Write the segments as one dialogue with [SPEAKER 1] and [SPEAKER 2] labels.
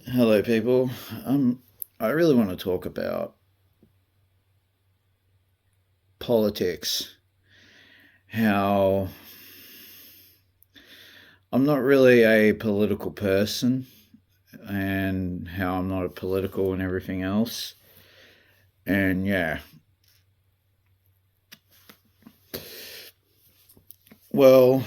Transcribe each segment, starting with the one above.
[SPEAKER 1] Hello, people. I really want to talk about politics. How I'm not really a political person, and how I'm not a political and everything else. And yeah, well,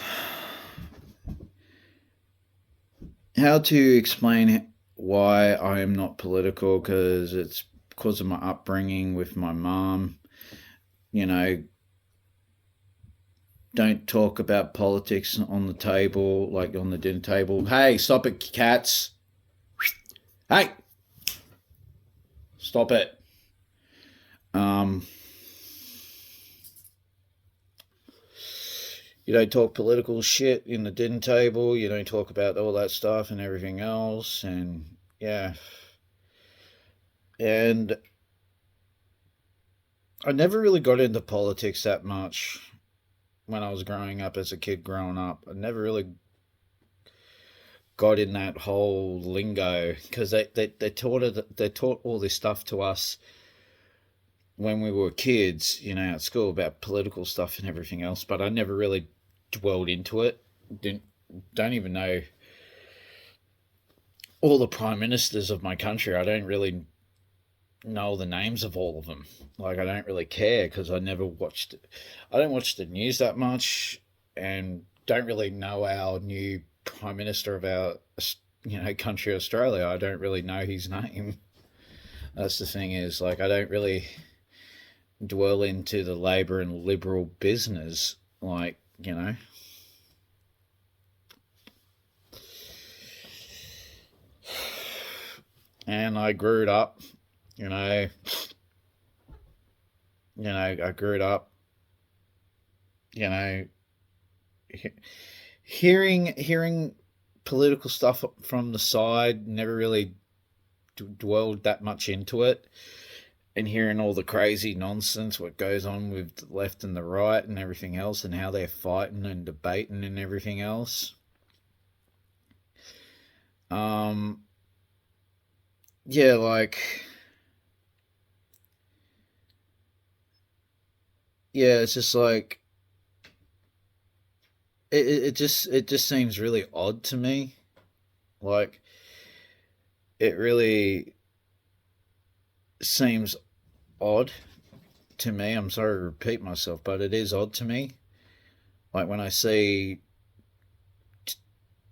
[SPEAKER 1] how to explain why I am not political? Because it's because of my upbringing with my mom. You know, don't talk about politics on the table, like on the dinner table. Hey, stop it, cats. Hey, stop it. Um, you don't talk political shit in the dinner table. You don't talk about all that stuff and everything else. And yeah. And I never really got into politics that much when I was growing up as a kid growing up. I never really got in that whole lingo because they taught all this stuff to us when we were kids, at school about political stuff and everything else. But I never really dwelled into it. Didn't don't even know all the prime ministers of my country. I don't really know the names of all of them. Like I don't really care because I never watched. I don't watch the news that much, and don't really know our new prime minister of our country, Australia. I don't really know his name. That's the thing is like I don't really dwell into the Labor and Liberal business. Like and I grew it up. You know, I grew it up. You know, hearing political stuff from the side, never really dwelled that much into it, and hearing all the crazy nonsense what goes on with the left and the right and everything else, and how they're fighting and debating and everything else. Um, yeah, like yeah, it's just like it just seems really odd to me. Like it really seems odd to me. I'm sorry to repeat myself, but it is odd to me. Like when I see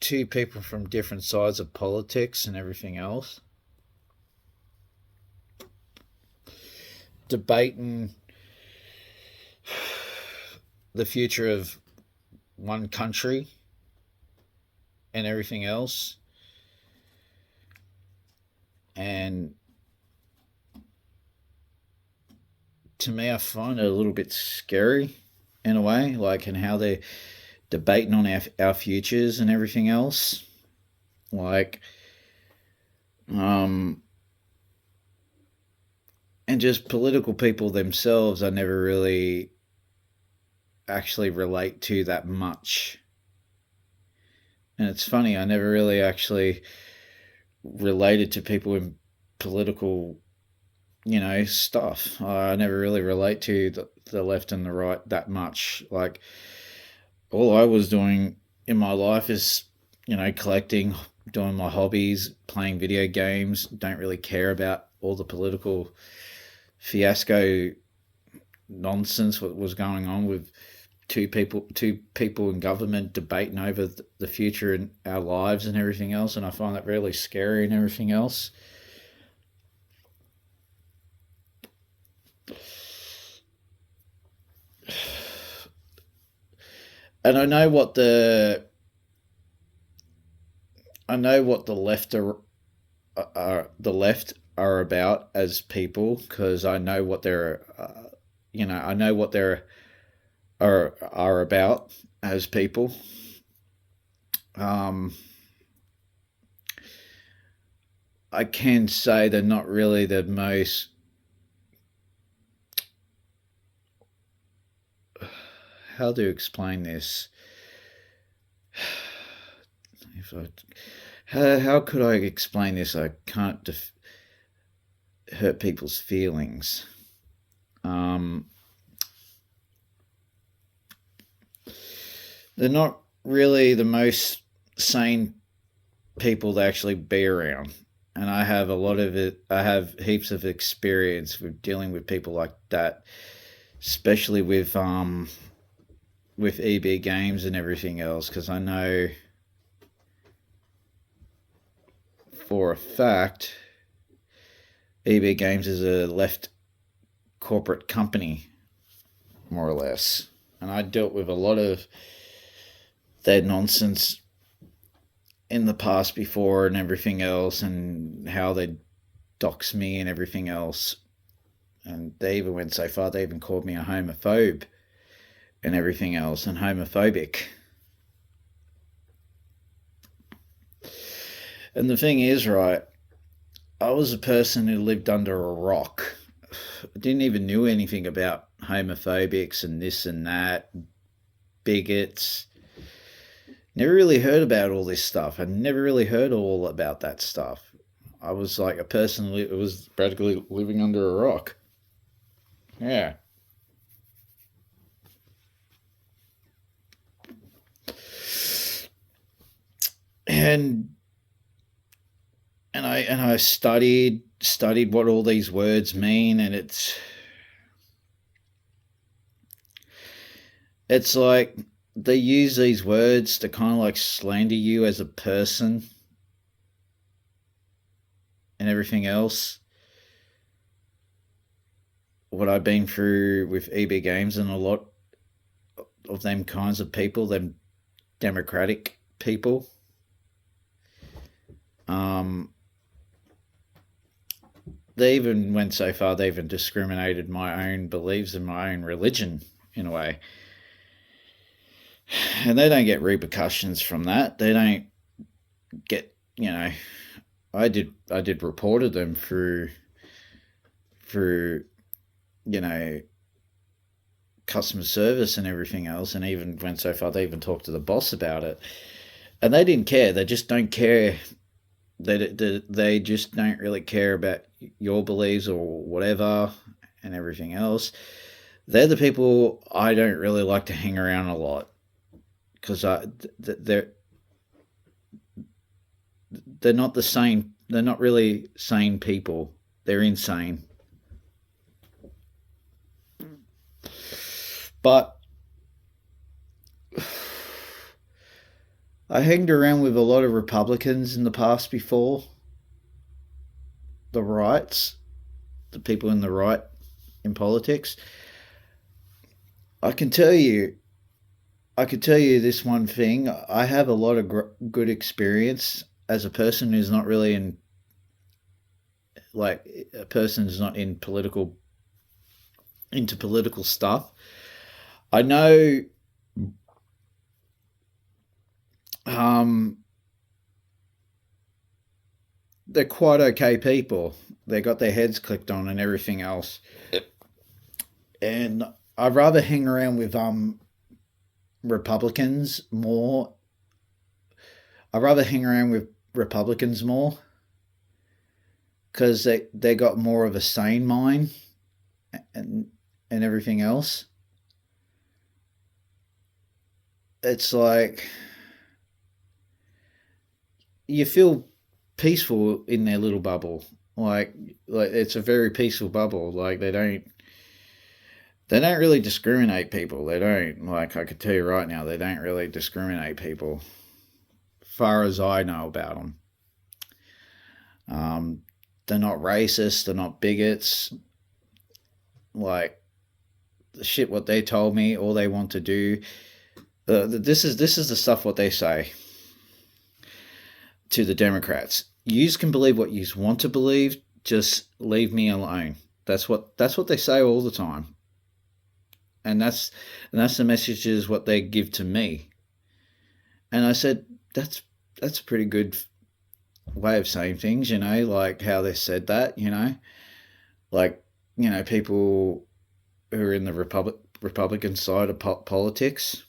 [SPEAKER 1] two people from different sides of politics and everything else debating the future of one country and everything else. And to me, I find it a little bit scary in a way, like, and how they're debating on our futures and everything else. Like, um, and just political people themselves, I never really actually relate to that much. And it's funny, I never really actually related to people in political, stuff. I never really relate to the left and the right that much. Like, all I was doing in my life is, collecting, doing my hobbies, playing video games. Don't really care about all the political fiasco nonsense what was going on with two people in government debating over the future and our lives and everything else, and I find that really scary and everything else. And I know what the left are about as people, because I know what I know what are about as people. Um, I can say they're not really the most. How to explain this? If I, how could I explain this? I can't hurt people's feelings. Um, they're not really the most sane people to actually be around. And I have a lot of it. I have heaps of experience with dealing with people like that, especially with EB Games and everything else, because I know for a fact EB Games is a left corporate company, more or less. And I dealt with a lot of their nonsense in the past before and everything else, and how they dox me and everything else. And they even went so far, they even called me a homophobe and everything else, and homophobic. And the thing is, right, I was a person who lived under a rock. I didn't even knew anything about homophobics and this and that, bigots. Never really heard about all this stuff. I never really heard all about that stuff. I was like a person who was practically living under a rock. Yeah. And I studied what all these words mean, and it's like they use these words to kind of like slander you as a person and everything else. What I've been through with EB Games and a lot of them kinds of people, them democratic people. They even went so far they even discriminated my own beliefs and my own religion in a way. And they don't get repercussions from that. They don't get, I did reported them through customer service and everything else, and even went so far they even talked to the boss about it. And they didn't care. They just don't care. They just don't really care about your beliefs or whatever and everything else. They're the people I don't really like to hang around a lot, because they're not the same. They're not really sane people. They're insane. But I hanged around with a lot of Republicans in the past before. The rights, the people in the right in politics. I can tell you this one thing. I have a lot of good experience as a person who's not really in, like, a person who's not in into political stuff. I know they're quite okay people. They got their heads clicked on and everything else. And I'd rather hang around with Republicans more. I'd rather hang around with Republicans more, because they got more of a sane mind and everything else. It's like you feel peaceful in their little bubble. Like it's a very peaceful bubble. Like they don't really discriminate people. They don't. Like, I could tell you right now, they don't really discriminate people, far as I know about them. They're not racist. They're not bigots. Like, the shit what they told me, all they want to do. This is the stuff what they say to the Democrats. Yous can believe what yous want to believe. Just leave me alone. That's what they say all the time. And that's the messages what they give to me. And I said, that's a pretty good way of saying things, like how they said that, like, people who are in the Republican side of politics.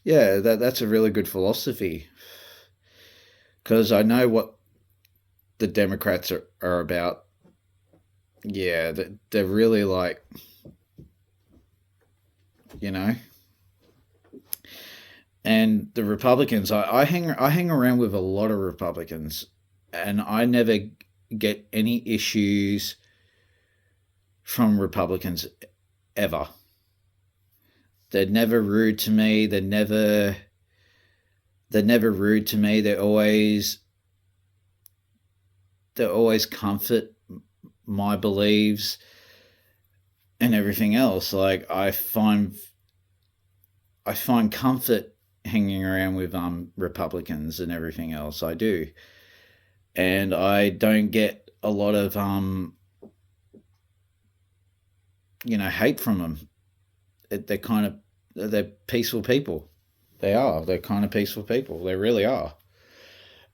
[SPEAKER 1] Yeah, that's a really good philosophy, because I know what the Democrats are about. Yeah, they're really like, you know, and the Republicans. I hang around with a lot of Republicans, and I never get any issues from Republicans ever. They're never rude to me. They're never rude to me. They always comfort my beliefs and everything else. Like I find comfort hanging around with Republicans and everything else. I do, and I don't get a lot of hate from them. They're peaceful people. They are. They're kind of peaceful people. They really are.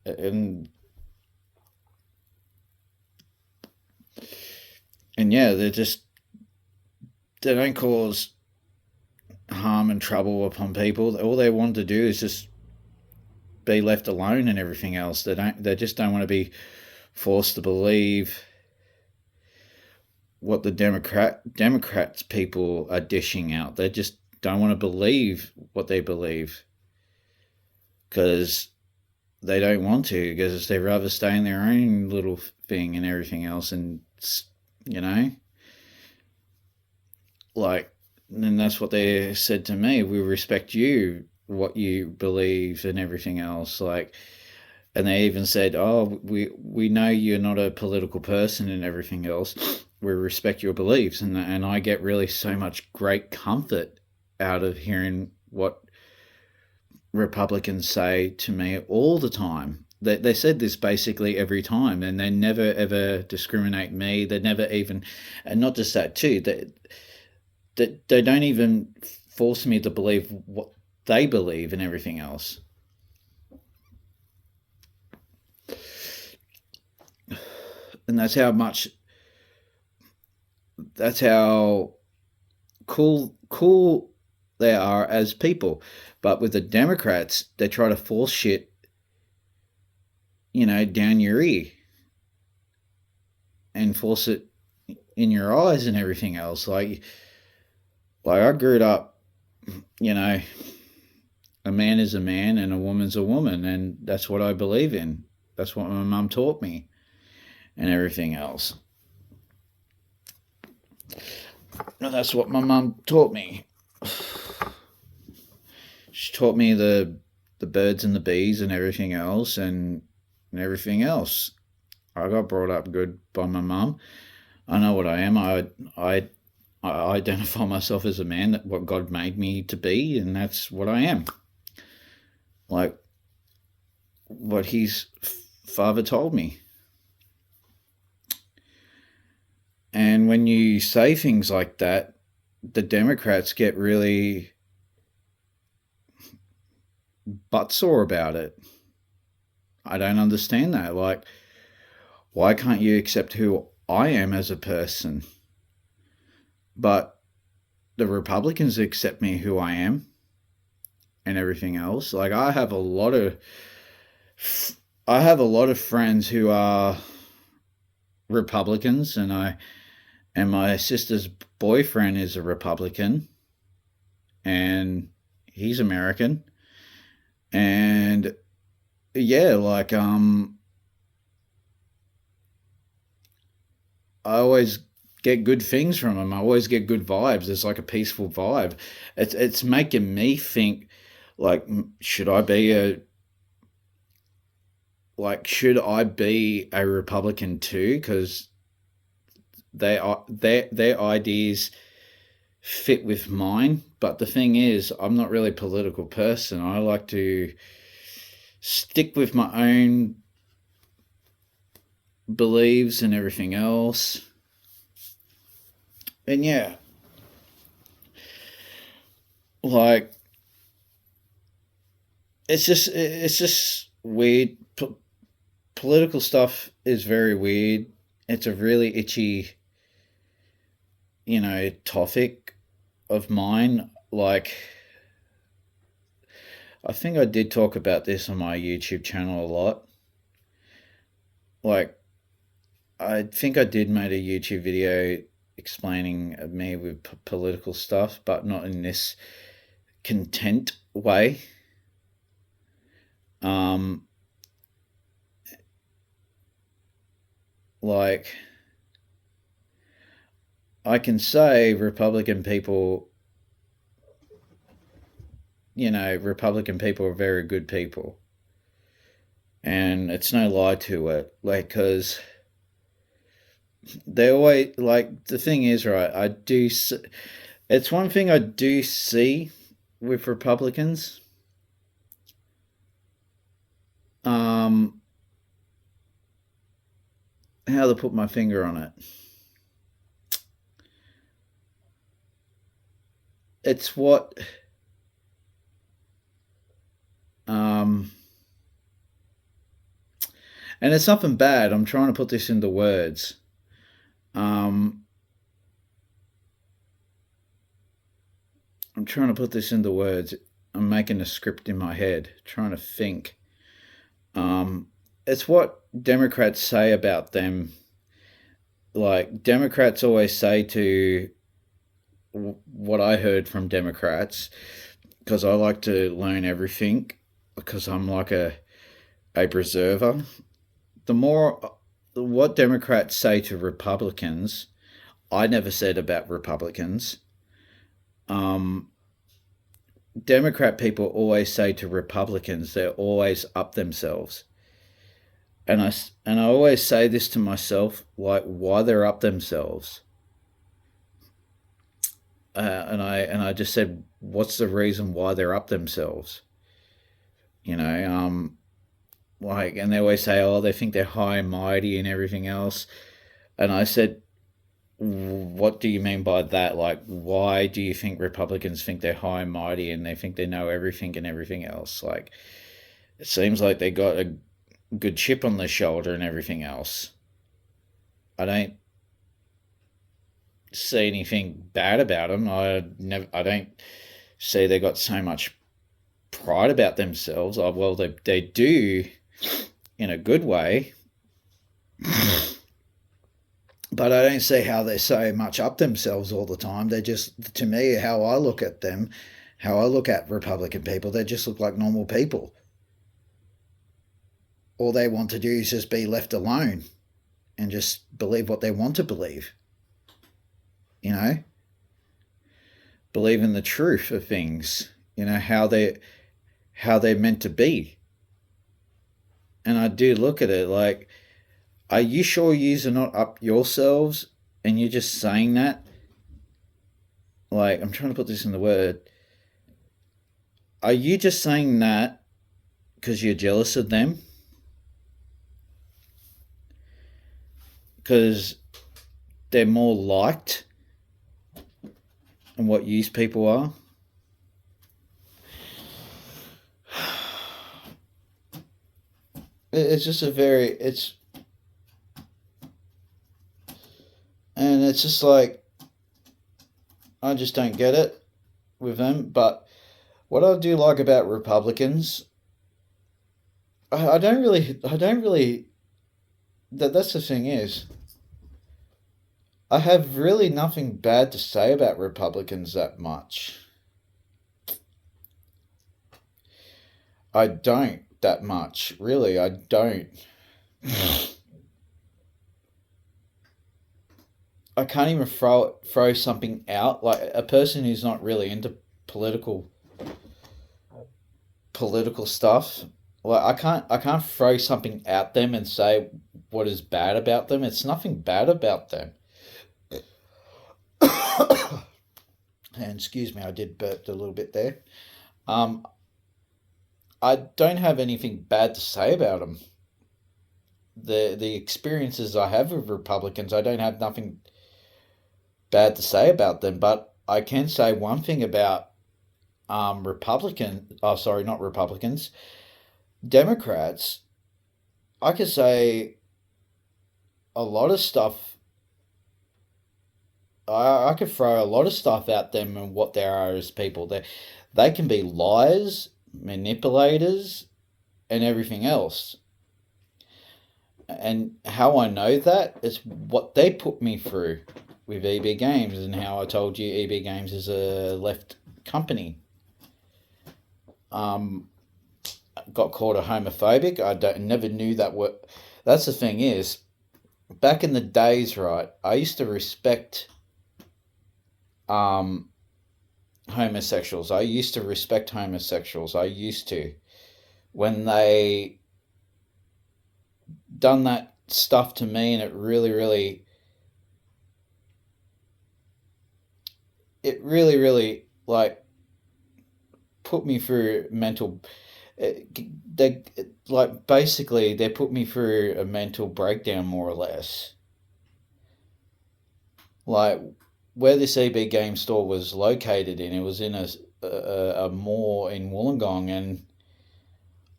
[SPEAKER 1] And yeah, they don't cause harm and trouble upon people. All they want to do is just be left alone and everything else. They just don't want to be forced to believe what the Democrats people are dishing out. They just don't want to believe what they believe, because they don't want to, because they rather stay in their own little thing and everything else. And you know like, and that's what they said to me. We respect you, what you believe and everything else. Like, and they even said, "Oh, we know you're not a political person and everything else. We respect your beliefs." And I get really so much great comfort out of hearing what Republicans say to me all the time. They said this basically every time, and they never ever discriminate me. They never even, and not just that too. They don't even force me to believe what they believe and everything else. And that's how cool they are as people. But with the Democrats, they try to force shit, down your ear, and force it in your eyes and everything else. Like I grew up, you know, a man is a man and a woman's a woman, and that's what I believe in. That's what my mum taught me and everything else. No, that's what my mum taught me. She taught me the birds and the bees and everything else, and everything else. I got brought up good by my mum. I know what I am. I identify myself as a man, that what God made me to be, and that's what I am. Like what his father told me. And when you say things like that, the Democrats get really butt sore about it. I don't understand that. Like, why can't you accept who I am as a person? But the Republicans accept me who I am and everything else. Like, I have a lot of friends who are Republicans, and my sister's boyfriend is a Republican, and he's American. And yeah, like I always get good things from him. I always get good vibes. It's like a peaceful vibe. It's making me think, like, should I be a Republican too? Because their ideas fit with mine. But the thing is, I'm not really a political person. I like to stick with my own beliefs and everything else. And yeah, like, it's just weird. Political stuff is very weird. It's a really itchy, topic of mine. Like, I think I did talk about this on my YouTube channel a lot. Like, I think I did make a YouTube video explaining me with political stuff, but not in this content way. Um, like, I can say Republican people, Republican people are very good people. And it's no lie to it. Like, because they always, like, the thing is, right, it's one thing I do see with Republicans. How to put my finger on it. It's what and it's nothing bad. I'm trying to put this into words. I'm trying to put this into words. I'm making a script in my head, trying to think. It's what Democrats say about them. Like, Democrats always say to what I heard from Democrats, because I like to learn everything, because I'm like a preserver. The more what Democrats say to Republicans, I never said about Republicans. Democrat people always say to Republicans, they're always up themselves. And I always say this to myself, like, why they're up themselves. And I just said, what's the reason why they're up themselves? Like, and they always say, oh, they think they're high and mighty and everything else. And I said, what do you mean by that? Like, why do you think Republicans think they're high and mighty and they think they know everything and everything else? Like, it seems like they got a good chip on their shoulder and everything else. I don't see anything bad about them. I don't see they got so much pride about themselves. Well, they do in a good way. But I don't see how they're so much up themselves all the time. They're just, to me, how I look at them, how I look at Republican people, they just look like normal people. All they want to do is just be left alone and just believe what they want to believe. Believe in the truth of things, how they're meant to be. And I do look at it like, are you sure yous are not up yourselves and you're just saying that? Like, I'm trying to put this in the word. Are you just saying that because you're jealous of them? Because they're more liked than what yous people are? It's just and it's just like, I just don't get it with them. But what I do like about Republicans, I don't really, that's the thing is, I have really nothing bad to say about Republicans that much. I don't that much, really, I don't. I can't even throw something out, like a person who's not really into political stuff. Like, I can't throw something at them and say what is bad about them. It's nothing bad about them. And excuse me, I did burp a little bit there. Um, I don't have anything bad to say about them. The experiences I have with Republicans, I don't have nothing bad to say about them. But I can say one thing about not Republicans, Democrats. I could say a lot of stuff. I could throw a lot of stuff at them and what they are as people. They can be liars. manipulators, and everything else. And how I know that is what they put me through with EB Games, and how I told you EB Games is a left company. Got called a homophobic. Never knew that word. That's the thing is, back in the days, right, I used to respect homosexuals. I used to respect homosexuals. I used to. When they done that stuff to me, and it really like put me through mental. They like basically they put me through a mental breakdown, more or less. Like where this EB game store was located in, it was in a mall in Wollongong, and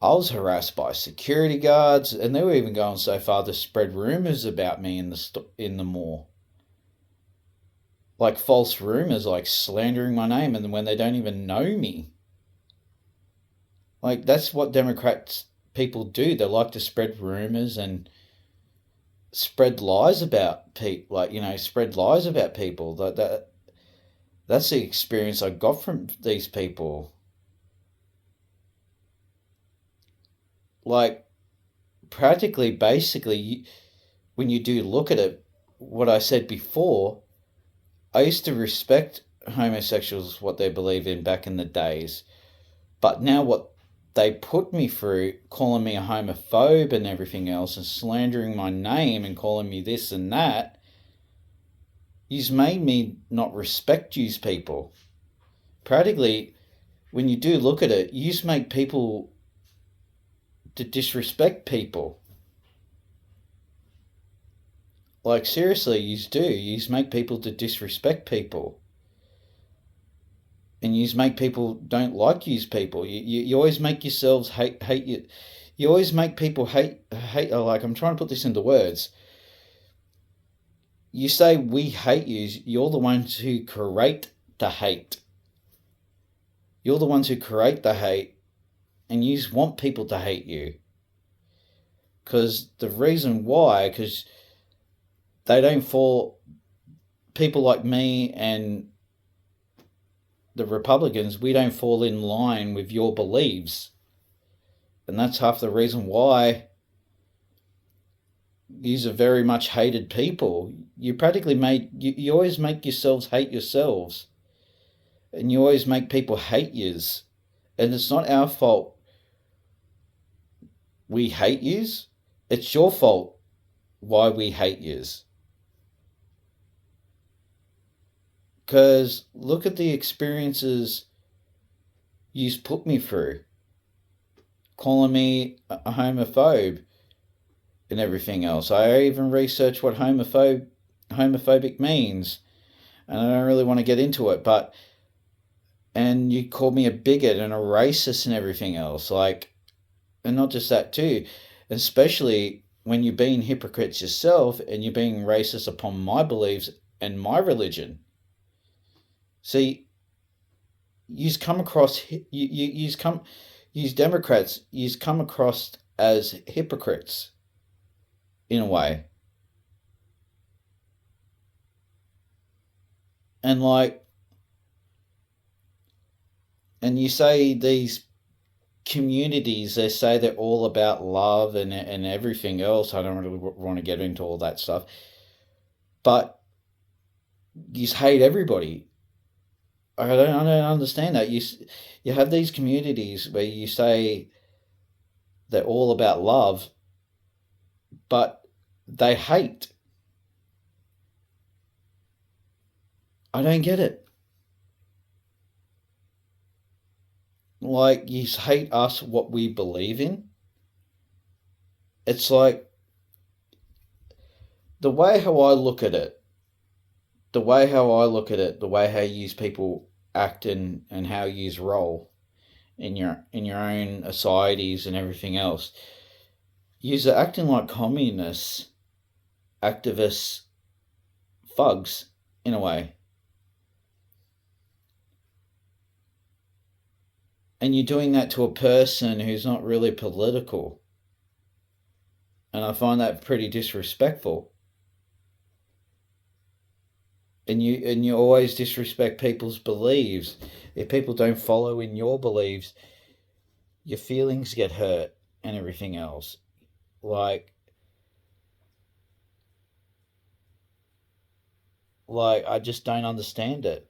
[SPEAKER 1] I was harassed by security guards, and they were even going so far to spread rumors about me in the mall, like false rumors, like slandering my name, and when they don't even know me. Like that's what Democrats people do. They like to spread rumors and spread lies about people. Like spread lies about people. That's the experience I got from these people. Like practically, basically, when you do look at it, what I said before, I used to respect homosexuals, what they believe in back in the days, but now what they put me through, calling me a homophobe and everything else, and slandering my name and calling me this and that, you's made me not respect yous people. Practically, when you do look at it, yous make people to disrespect people. Like seriously, yous do. Yous make people to disrespect people. And you make people don't like you people. You always make yourselves hate you. You always make people hate. Like I'm trying to put this into words. You say we hate you. You're the ones who create the hate. You're the ones who create the hate, and you want people to hate you. Because the reason why, because they don't fall. People like me and the Republicans, we don't fall in line with your beliefs. And that's half the reason why these are very much hated people. You practically you always make yourselves hate yourselves. And you always make people hate yous. And it's not our fault we hate yous. It's your fault why we hate yous. Because look at the experiences you've put me through. Calling me a homophobe and everything else. I even researched what homophobic means. And I don't really want to get into it, and you called me a bigot and a racist and everything else. And not just that too. Especially when you're being hypocrites yourself and you're being racist upon my beliefs and my religion. See, you've come across Democrats, you've come across as hypocrites in a way. And and you say these communities, they say they're all about love and everything else. I don't really want to get into all that stuff. But you hate everybody. I don't understand that. You have these communities where you say they're all about love, but they hate. I don't get it. Like you hate us, what we believe in. It's like the way how I look at it, the way how you people act and how you roll in your own societies and everything else. You're acting like communists, activists, thugs, in a way. And you're doing that to a person who's not really political. And I find that pretty disrespectful. And you always disrespect people's beliefs. If people don't follow in your beliefs, your feelings get hurt and everything else. Like like I just don't understand it.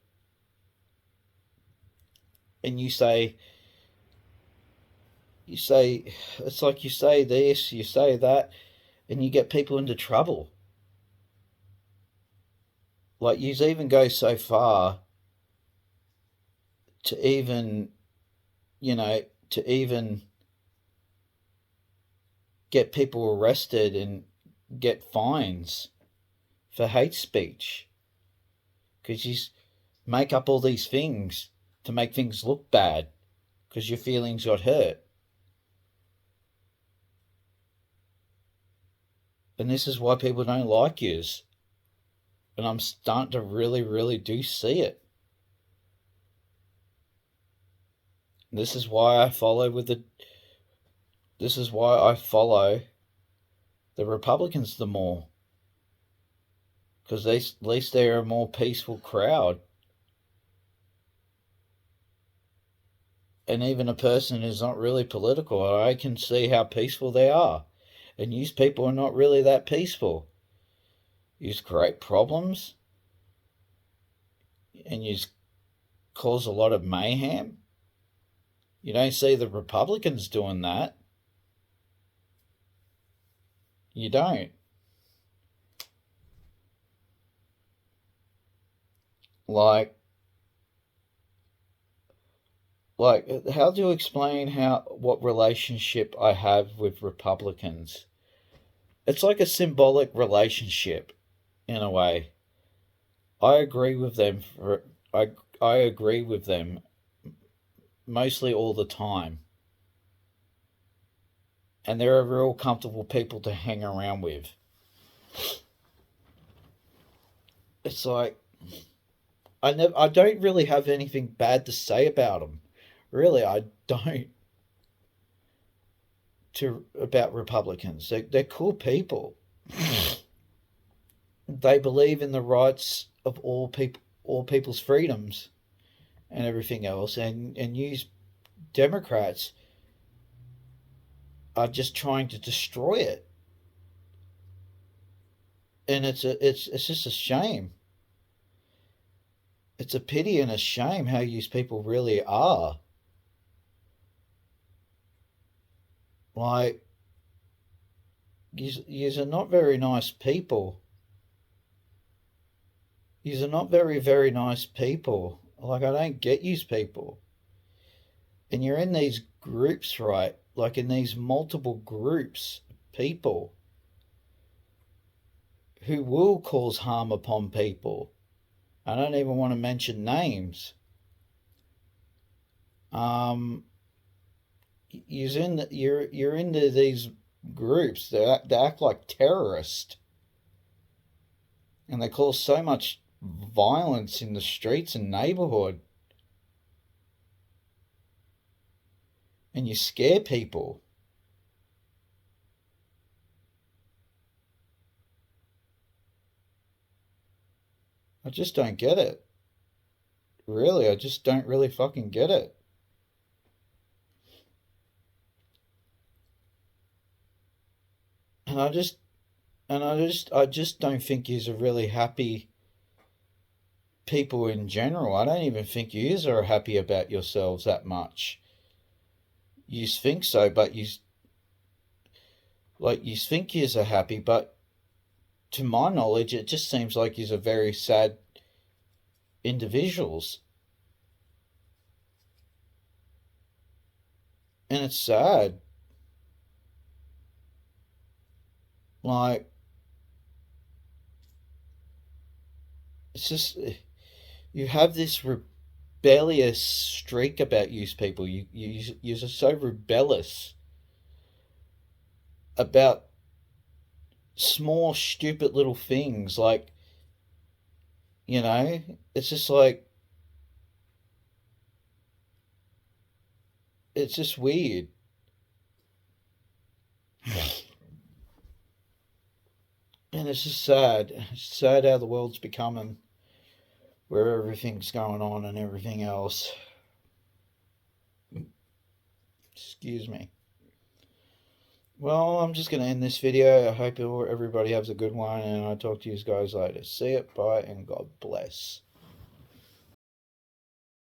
[SPEAKER 1] And you say it's like you say this, you say that, and you get people into trouble. Like you even go so far to even, you know, to even get people arrested and get fines for hate speech because you make up all these things to make things look bad because your feelings got hurt. And this is why people don't like yous. And I'm starting to really, really do see it. This is why I follow with the. This is why I follow the Republicans the more, because at least they're a more peaceful crowd. And even a person who's not really political, I can see how peaceful they are. And these people are not really that peaceful. You create problems, and you cause a lot of mayhem. You don't see the Republicans doing that. You don't. Like, how do you explain what relationship I have with Republicans? It's like a symbolic relationship, in a way. I agree with them I agree with them mostly all the time, and they're a real comfortable people to hang around with. It's like I don't really have anything bad to say about them. Really, I don't to about Republicans. They're cool people. They believe in the rights of all people's freedoms and everything else, and use Democrats are just trying to destroy it. And it's just a shame. It's a pity and a shame how these people really are. Like, yous are not very nice people. Yous are not very, very nice people. Like, I don't get yous people. And you're in these groups, right? Like, in these multiple groups, people who will cause harm upon people. I don't even want to mention names. Um, you're into these groups that act like terrorists, and they cause so much violence in the streets and neighborhood, and you scare people. I just don't get it. Really, I just don't really fucking get it. And I just don't think yous are really happy people in general. I don't even think yous are happy about yourselves that much. Yous think so, but yous think yous are happy, but to my knowledge, it just seems like yous are very sad individuals. And it's sad. Like, it's just, you have this rebellious streak about you people. You are so rebellious about small, stupid little things. Like, you know, it's just like, it's just weird. And it's just sad. It's sad how the world's becoming, where everything's going on and everything else. Excuse me. Well, I'm just going to end this video. I hope everybody has a good one, and I'll talk to you guys later. See it, bye, and God bless.